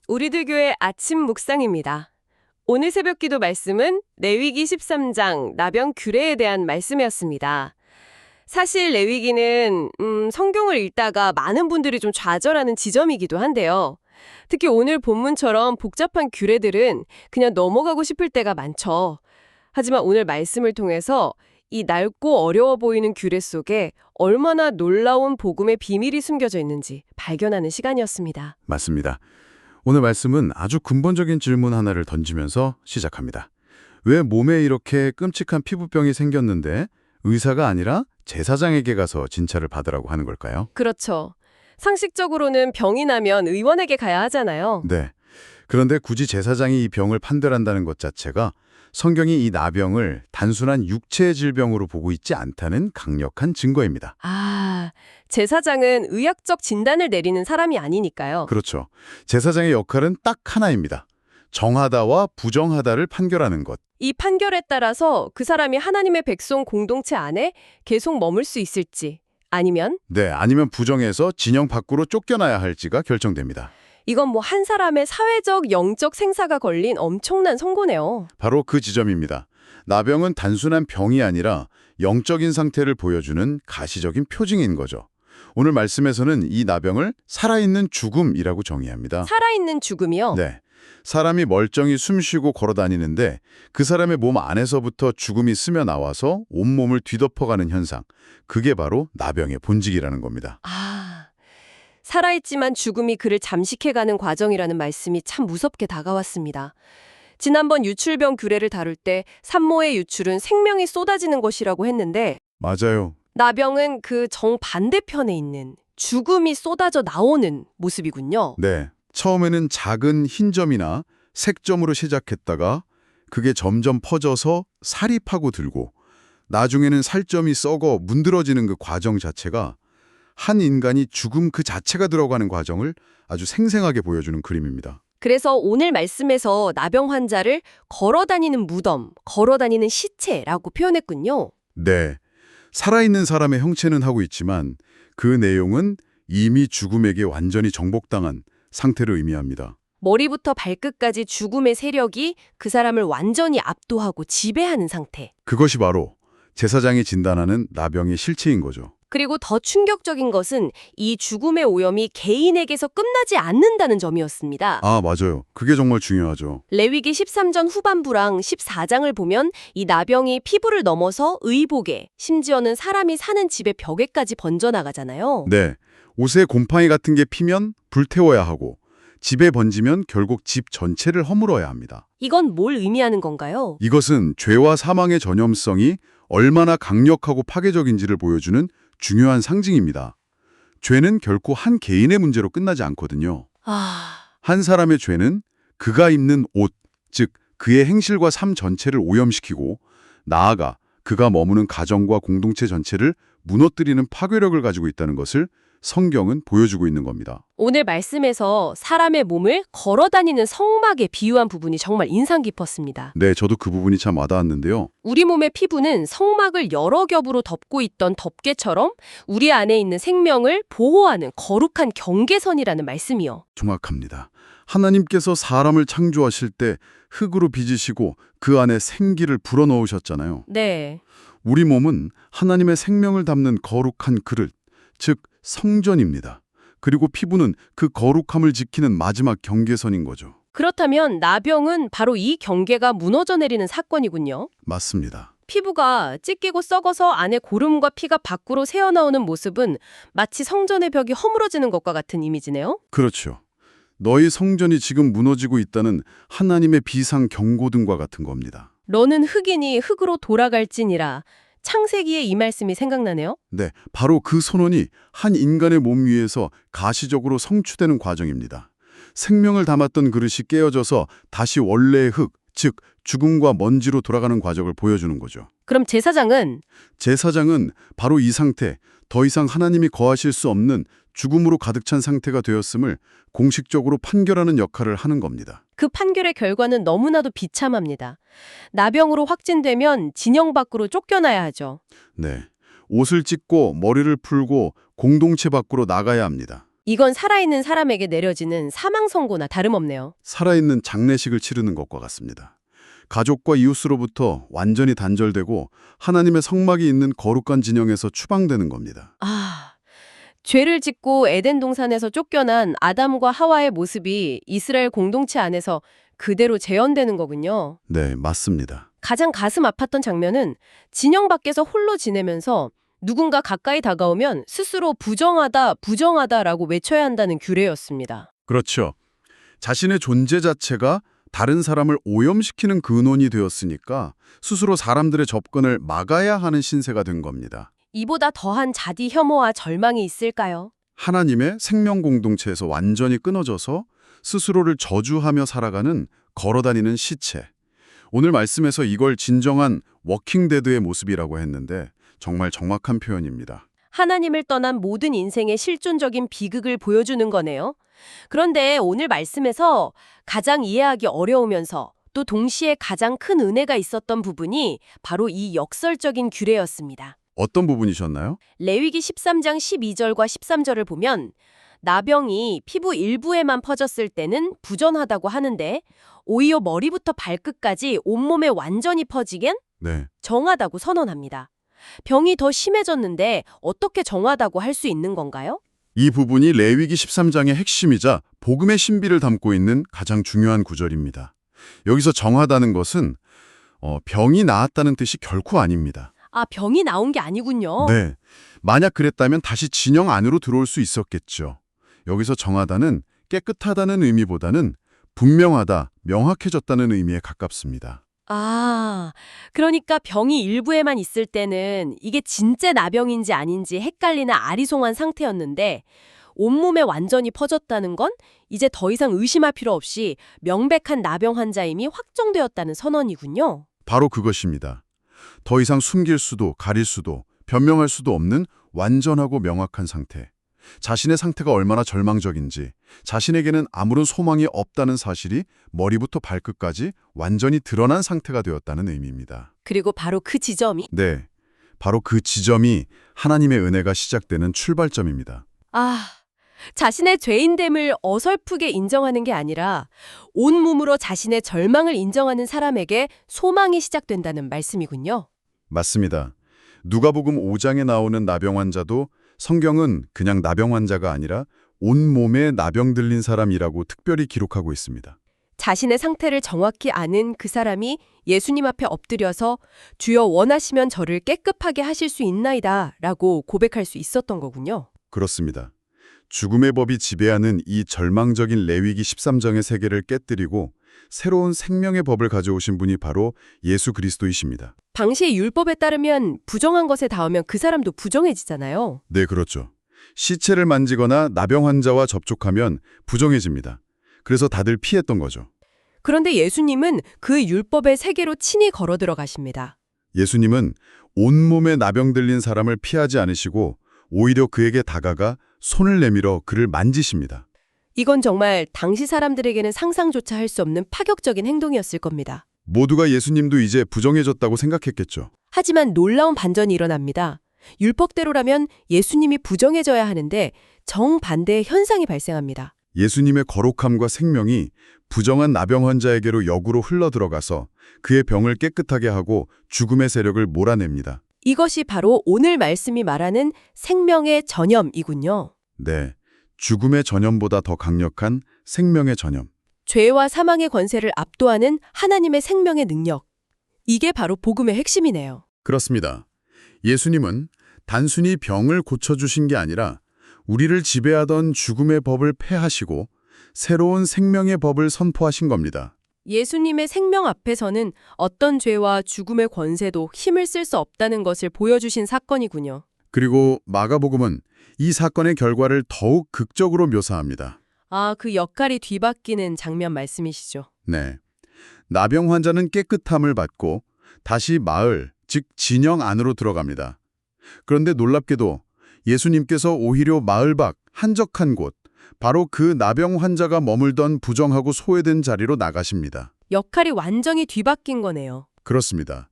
우리들 교회 아침 묵상입니다. 오늘 새벽 기도 말씀은 레위기 13장 나병 규례에 대한 말씀이었습니다. 사실 레위기는 성경을 읽다가 많은 분들이 좀 좌절하는 지점이기도 한데요. 특히 오늘 본문처럼 복잡한 규례들은 그냥 넘어가고 싶을 때가 많죠. 하지만 오늘 말씀을 통해서 이 낡고 어려워 보이는 규례 속에 얼마나 놀라운 복음의 비밀이 숨겨져 있는지 발견하는 시간이었습니다. 맞습니다. 오늘 말씀은 아주 근본적인 질문 하나를 던지면서 시작합니다. 왜 몸에 이렇게 끔찍한 피부병이 생겼는데 의사가 아니라 제사장에게 가서 진찰을 받으라고 하는 걸까요? 그렇죠. 상식적으로는 병이 나면 의원에게 가야 하잖아요. 네. 그런데 굳이 제사장이 이 병을 판별한다는 것 자체가 성경이 이 나병을 단순한 육체의 질병으로 보고 있지 않다는 강력한 증거입니다. 제사장은 의학적 진단을 내리는 사람이 아니니까요. 그렇죠. 제사장의 역할은 딱 하나입니다. 정하다와 부정하다를 판결하는 것. 이 판결에 따라서 그 사람이 하나님의 백성 공동체 안에 계속 머물 수 있을지 아니면 네, 아니면 부정해서 진영 밖으로 쫓겨나야 할지가 결정됩니다. 이건 뭐 한 사람의 사회적, 영적 생사가 걸린 엄청난 선고네요. 바로 그 지점입니다. 나병은 단순한 병이 아니라 영적인 상태를 보여주는 가시적인 표징인 거죠. 오늘 말씀에서는 이 나병을 살아있는 죽음이라고 정의합니다. 살아있는 죽음이요? 네. 사람이 멀쩡히 숨쉬고 걸어다니는데 그 사람의 몸 안에서부터 죽음이 스며 나와서 온몸을 뒤덮어가는 현상. 그게 바로 나병의 본질이라는 겁니다. 살아있지만 죽음이 그를 잠식해가는 과정이라는 말씀이 참 무섭게 다가왔습니다. 지난번 유출병 규례를 다룰 때 산모의 유출은 생명이 쏟아지는 것이라고 했는데 맞아요. 나병은 그 정반대편에 있는 죽음이 쏟아져 나오는 모습이군요. 네. 처음에는 작은 흰 점이나 색점으로 시작했다가 그게 점점 퍼져서 살이 파고들고 나중에는 살점이 썩어 문드러지는 그 과정 자체가 한 인간이 죽음 그 자체가 들어가는 과정을 아주 생생하게 보여주는 그림입니다. 그래서 오늘 말씀에서 나병 환자를 걸어다니는 무덤, 걸어다니는 시체라고 표현했군요. 네. 살아있는 사람의 형체는 하고 있지만 그 내용은 이미 죽음에게 완전히 정복당한 상태를 의미합니다. 머리부터 발끝까지 죽음의 세력이 그 사람을 완전히 압도하고 지배하는 상태. 그것이 바로 제사장이 진단하는 나병의 실체인 거죠. 그리고 더 충격적인 것은 이 죽음의 오염이 개인에게서 끝나지 않는다는 점이었습니다. 맞아요. 그게 정말 중요하죠. 레위기 13전 후반부랑 14장을 보면 이 나병이 피부를 넘어서 의복에, 심지어는 사람이 사는 집의 벽에까지 번져나가잖아요. 네. 옷에 곰팡이 같은 게 피면 불태워야 하고 집에 번지면 결국 집 전체를 허물어야 합니다. 이건 뭘 의미하는 건가요? 이것은 죄와 사망의 전염성이 얼마나 강력하고 파괴적인지를 보여주는 중요한 상징입니다. 죄는 결코 한 개인의 문제로 끝나지 않거든요. 한 사람의 죄는 그가 입는 옷, 즉 그의 행실과 삶 전체를 오염시키고 나아가 그가 머무는 가정과 공동체 전체를 무너뜨리는 파괴력을 가지고 있다는 것을 성경은 보여주고 있는 겁니다. 오늘 말씀에서 사람의 몸을 걸어다니는 성막에 비유한 부분이 정말 인상 깊었습니다. 네, 저도 그 부분이 참 와닿았는데요. 우리 몸의 피부는 성막을 여러 겹으로 덮고 있던 덮개처럼 우리 안에 있는 생명을 보호하는 거룩한 경계선이라는 말씀이요. 정확합니다. 하나님께서 사람을 창조하실 때 흙으로 빚으시고 그 안에 생기를 불어넣으셨잖아요. 네. 우리 몸은 하나님의 생명을 담는 거룩한 그릇, 즉 성전입니다. 그리고 피부는 그 거룩함을 지키는 마지막 경계선인 거죠. 그렇다면 나병은 바로 이 경계가 무너져 내리는 사건이군요. 맞습니다. 피부가 찢기고 썩어서 안에 고름과 피가 밖으로 새어나오는 모습은 마치 성전의 벽이 허물어지는 것과 같은 이미지네요. 그렇죠. 너희 성전이 지금 무너지고 있다는 하나님의 비상 경고등과 같은 겁니다. 너는 흙이니 흙으로 돌아갈지니라. 창세기의 이 말씀이 생각나네요. 네, 바로 그 선언이 한 인간의 몸 위에서 가시적으로 성취되는 과정입니다. 생명을 담았던 그릇이 깨어져서 다시 원래의 흙, 즉 죽음과 먼지로 돌아가는 과정을 보여주는 거죠. 그럼 제사장은 바로 이 상태, 더 이상 하나님이 거하실 수 없는 죽음으로 가득 찬 상태가 되었음을 공식적으로 판결하는 역할을 하는 겁니다. 그 판결의 결과는 너무나도 비참합니다. 나병으로 확진되면 진영 밖으로 쫓겨나야 하죠. 네, 옷을 찢고 머리를 풀고 공동체 밖으로 나가야 합니다. 이건 살아있는 사람에게 내려지는 사망 선고나 다름없네요. 살아있는 장례식을 치르는 것과 같습니다. 가족과 이웃으로부터 완전히 단절되고 하나님의 성막이 있는 거룩한 진영에서 추방되는 겁니다. 죄를 짓고 에덴 동산에서 쫓겨난 아담과 하와의 모습이 이스라엘 공동체 안에서 그대로 재현되는 거군요. 네, 맞습니다. 가장 가슴 아팠던 장면은 진영 밖에서 홀로 지내면서 누군가 가까이 다가오면 스스로 부정하다, 부정하다라고 외쳐야 한다는 규례였습니다. 그렇죠. 자신의 존재 자체가 다른 사람을 오염시키는 근원이 되었으니까 스스로 사람들의 접근을 막아야 하는 신세가 된 겁니다. 이보다 더한 자기 혐오와 절망이 있을까요? 하나님의 생명 공동체에서 완전히 끊어져서 스스로를 저주하며 살아가는 걸어다니는 시체. 오늘 말씀에서 이걸 진정한 워킹데드의 모습이라고 했는데 정말 정확한 표현입니다. 하나님을 떠난 모든 인생의 실존적인 비극을 보여주는 거네요. 그런데 오늘 말씀에서 가장 이해하기 어려우면서 또 동시에 가장 큰 은혜가 있었던 부분이 바로 이 역설적인 규례였습니다. 어떤 부분이셨나요? 레위기 13장 12절과 13절을 보면 나병이 피부 일부에만 퍼졌을 때는 부전하다고 하는데 오히려 머리부터 발끝까지 온몸에 완전히 퍼지겐 네. 정하다고 선언합니다. 병이 더 심해졌는데 어떻게 정하다고 할 수 있는 건가요? 이 부분이 레위기 13장의 핵심이자 복음의 신비를 담고 있는 가장 중요한 구절입니다. 여기서 정하다는 것은 병이 나았다는 뜻이 결코 아닙니다. 병이 나온 게 아니군요. 네. 만약 그랬다면 다시 진영 안으로 들어올 수 있었겠죠. 여기서 정하다는 깨끗하다는 의미보다는 분명하다, 명확해졌다는 의미에 가깝습니다. 그러니까 병이 일부에만 있을 때는 이게 진짜 나병인지 아닌지 헷갈리는 아리송한 상태였는데 온몸에 완전히 퍼졌다는 건 이제 더 이상 의심할 필요 없이 명백한 나병 환자임이 확정되었다는 선언이군요. 바로 그것입니다. 더 이상 숨길 수도 가릴 수도 변명할 수도 없는 완전하고 명확한 상태. 자신의 상태가 얼마나 절망적인지, 자신에게는 아무런 소망이 없다는 사실이 머리부터 발끝까지 완전히 드러난 상태가 되었다는 의미입니다. 그리고 바로 그 지점이 네, 바로 그 지점이 하나님의 은혜가 시작되는 출발점입니다. 자신의 죄인됨을 어설프게 인정하는 게 아니라 온몸으로 자신의 절망을 인정하는 사람에게 소망이 시작된다는 말씀이군요. 맞습니다. 누가복음 5장에 나오는 나병 환자도 성경은 그냥 나병 환자가 아니라 온몸에 나병 들린 사람이라고 특별히 기록하고 있습니다. 자신의 상태를 정확히 아는 그 사람이 예수님 앞에 엎드려서 주여 원하시면 저를 깨끗하게 하실 수 있나이다 라고 고백할 수 있었던 거군요. 그렇습니다. 죽음의 법이 지배하는 이 절망적인 레위기 13장의 세계를 깨뜨리고 새로운 생명의 법을 가져오신 분이 바로 예수 그리스도이십니다. 당시의 율법에 따르면 부정한 것에 닿으면 그 사람도 부정해지잖아요. 네, 그렇죠. 시체를 만지거나 나병 환자와 접촉하면 부정해집니다. 그래서 다들 피했던 거죠. 그런데 예수님은 그 율법의 세계로 친히 걸어 들어가십니다. 예수님은 온몸에 나병 들린 사람을 피하지 않으시고 오히려 그에게 다가가 손을 내밀어 그를 만지십니다. 이건 정말 당시 사람들에게는 상상조차 할 수 없는 파격적인 행동이었을 겁니다. 모두가 예수님도 이제 부정해졌다고 생각했겠죠. 하지만 놀라운 반전이 일어납니다. 율법대로라면 예수님이 부정해져야 하는데 정반대의 현상이 발생합니다. 예수님의 거룩함과 생명이 부정한 나병 환자에게로 역으로 흘러들어가서 그의 병을 깨끗하게 하고 죽음의 세력을 몰아냅니다. 이것이 바로 오늘 말씀이 말하는 생명의 전염이군요. 네, 죽음의 전염보다 더 강력한 생명의 전염. 죄와 사망의 권세를 압도하는 하나님의 생명의 능력. 이게 바로 복음의 핵심이네요. 그렇습니다. 예수님은 단순히 병을 고쳐주신 게 아니라 우리를 지배하던 죽음의 법을 폐하시고 새로운 생명의 법을 선포하신 겁니다. 예수님의 생명 앞에서는 어떤 죄와 죽음의 권세도 힘을 쓸 수 없다는 것을 보여주신 사건이군요. 그리고 마가복음은 이 사건의 결과를 더욱 극적으로 묘사합니다. 그 역할이 뒤바뀌는 장면 말씀이시죠. 네. 나병 환자는 깨끗함을 받고 다시 마을, 즉 진영 안으로 들어갑니다. 그런데 놀랍게도 예수님께서 오히려 마을 밖 한적한 곳, 바로 그 나병 환자가 머물던 부정하고 소외된 자리로 나가십니다. 역할이 완전히 뒤바뀐 거네요. 그렇습니다.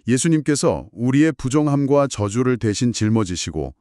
예수님께서 우리의 부정함과 저주를 대신 짊어지시고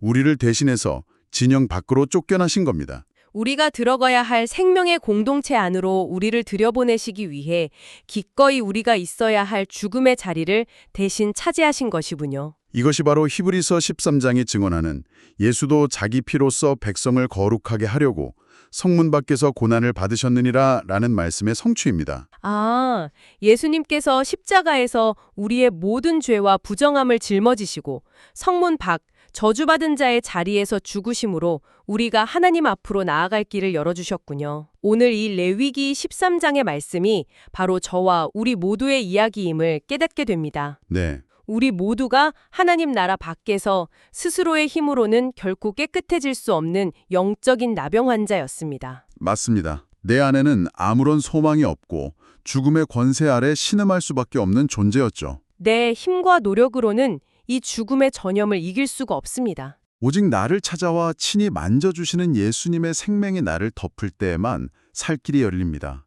우리를 대신해서 진영 밖으로 쫓겨나신 겁니다. 우리가 들어가야 할 생명의 공동체 안으로 우리를 들여보내시기 위해 기꺼이 우리가 있어야 할 죽음의 자리를 대신 차지하신 것이군요. 이것이 바로 히브리서 13장이 증언하는 예수도 자기 피로써 백성을 거룩하게 하려고 성문 밖에서 고난을 받으셨느니라 라는 말씀의 성취입니다. 아, 예수님께서 십자가에서 우리의 모든 죄와 부정함을 짊어지시고 성문 밖 저주받은 자의 자리에서 죽으심으로 우리가 하나님 앞으로 나아갈 길을 열어주셨군요. 오늘 이 레위기 13장의 말씀이 바로 저와 우리 모두의 이야기임을 깨닫게 됩니다. 네, 우리 모두가 하나님 나라 밖에서 스스로의 힘으로는 결코 깨끗해질 수 없는 영적인 나병 환자였습니다. 맞습니다. 내 안에는 아무런 소망이 없고 죽음의 권세 아래 신음할 수밖에 없는 존재였죠. 내 힘과 노력으로는 이 죽음의 전염을 이길 수가 없습니다. 오직 나를 찾아와 친히 만져주시는 예수님의 생명이 나를 덮을 때에만 살 길이 열립니다.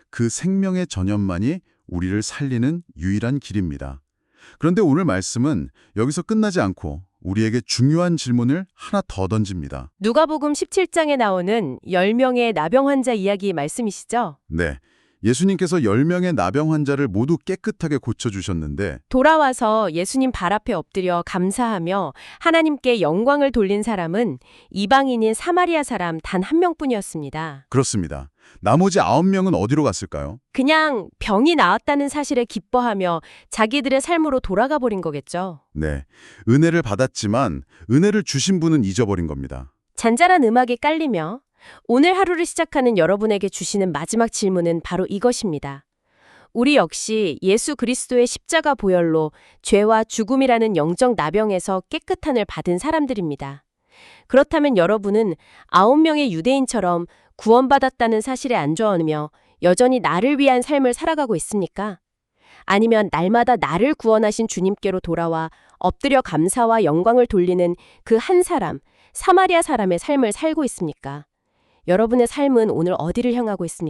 그 생명의 전염만이 우리를 살리는 유일한 길입니다. 그런데 오늘 말씀은 여기서 끝나지 않고 우리에게 중요한 질문을 하나 더 던집니다. 누가복음 17장에 나오는 10명의 나병 환자 이야기 말씀이시죠? 네, 예수님께서 10명의 나병 환자를 모두 깨끗하게 고쳐주셨는데 돌아와서 예수님 발 앞에 엎드려 감사하며 하나님께 영광을 돌린 사람은 이방인인 사마리아 사람 단 한 명뿐이었습니다. 그렇습니다. 나머지 9명은 어디로 갔을까요? 그냥 병이 나았다는 사실에 기뻐하며 자기들의 삶으로 돌아가 버린 거겠죠. 네, 은혜를 받았지만 은혜를 주신 분은 잊어버린 겁니다. 잔잔한 음악이 깔리며 오늘 하루를 시작하는 여러분에게 주시는 마지막 질문은 바로 이것입니다. 우리 역시 예수 그리스도의 십자가 보혈로 죄와 죽음이라는 영적 나병에서 깨끗함을 받은 사람들입니다. 그렇다면 여러분은 9명의 유대인처럼 구원받았다는 사실에 안주하며 여전히 나를 위한 삶을 살아가고 있습니까? 아니면 날마다 나를 구원하신 주님께로 돌아와 엎드려 감사와 영광을 돌리는 그 한 사람, 사마리아 사람의 삶을 살고 있습니까? 여러분의 삶은 오늘 어디를 향하고 있습니까?